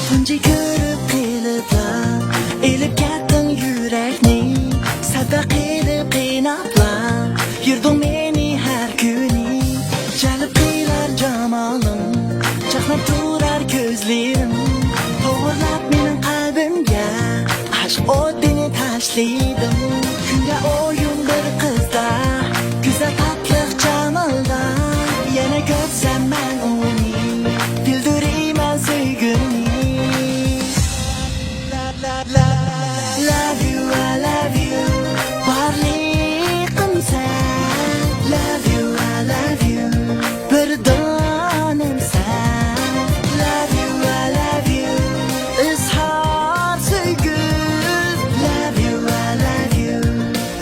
Tunji ko'rib qilibla elib ketding yurakni sadaq qilib qiynabla yurding meni har kuni jalb qilar jamolim chaqnab turar ko'zlarim to'g'irlab mening qalbimga aşk o'tini tashlaydim kunda o'yin bir qizda go'zal tatliq jamolda yana ko'rsam men uni bildirayman sevgimni. Love you, I love you, barliqim sen. Love you, I love you, bir donim sen. Love you, I love you, izhor sevgim. Love you, I love you,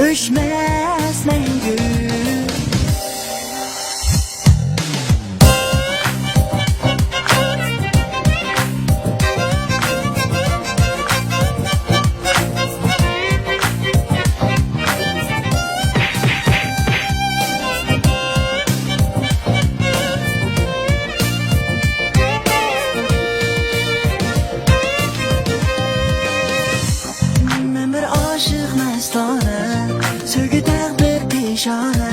o'chmas mangu. Sevgi takdir pişane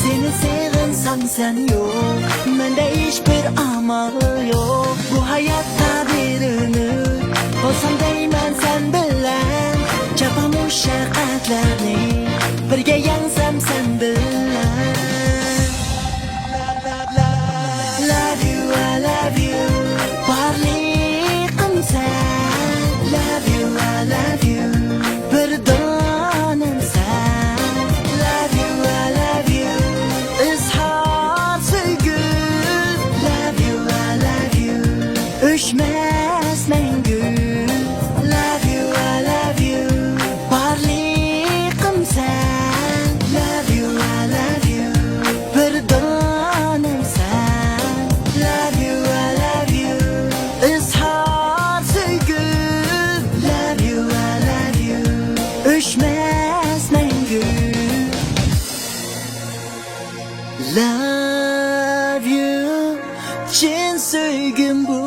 seni sevginsem sen yok mende hiçbir amal yok bu hayatta bir ümit olsam deymen sen bilen çapa muşaqqatlarni birga yansam sen bilen. Love you, I love you, barliqim sen. Love you, I love you, bir donim sen. Love you, I love you, izhor sevgim. Love you, I love you, o'chmas mangu. Love you, I love you, barliqim sen. Love you, I love you, bir donim sen. Love you, I love you, izhor sevgim. Love you, I love you, o'chmas mangu. Love you, chin sevgim bu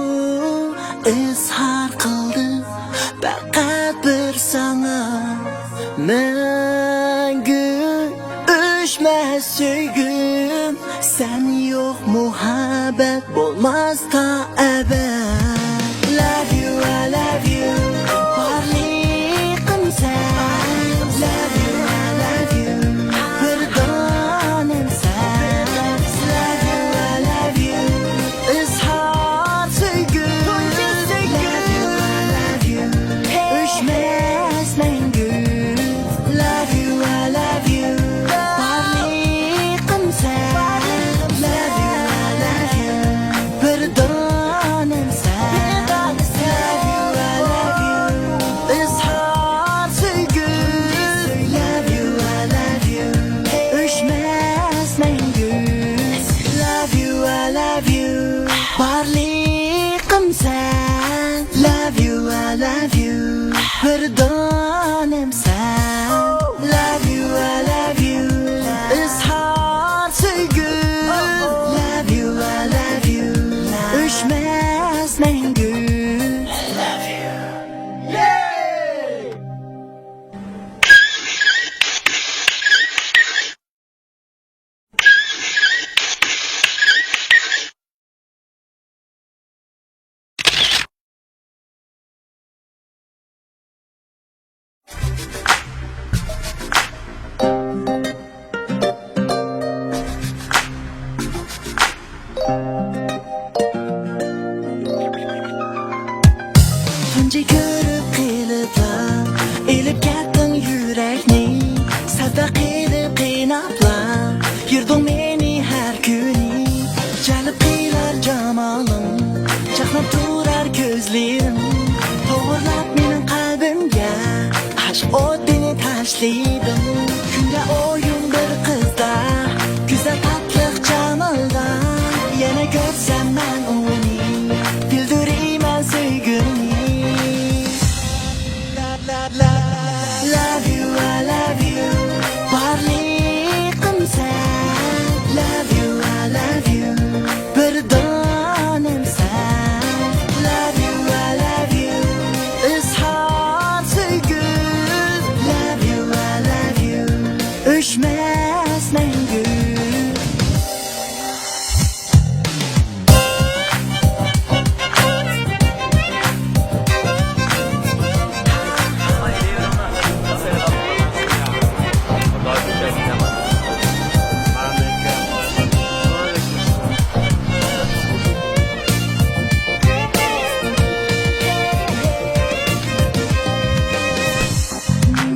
izhor qildim faqat bir sana mangu o'chmas sevgim sen yo'q muhabbat bo'lmas ta abad. Love you, I love you, barliqim sen. Love you, I love you, bir donim sen. Love you, I love you, izhor sevgim. Love you, I love you, o'chmas mangu. Love you, I love you, barliqim sen. Love you, I love you, bir donim başlaydım. Künde oyun bir kızda, güzel tatlı canılda. Yana görsem ben onu, bildireyim sevgimi. Love you, I love you, varlığım sen. Love you, I love you, bir tanem sen. Love you, I love you, izhar sevgi. Love you, I love you, öşmez mengü.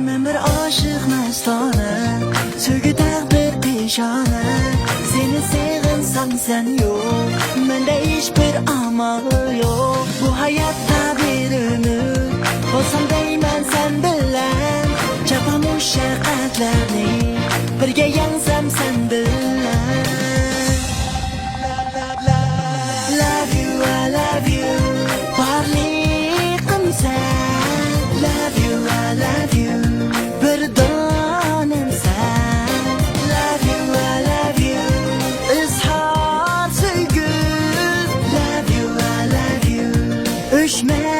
Ben bir aşık mestane, sevgi takdir pişane. Seni sevginsem sen yok, bende hiçbir amalı yok. Bu hayatta bir ömür olsam değmen sen bilen. Çapa muşakkatlarni birge yensem sen bilen. Love you, I love you, varlığım sen. Love you, I love you, bir tanem sen. Love you, I love you, izhar sevgi. Love you, I love you, öşmez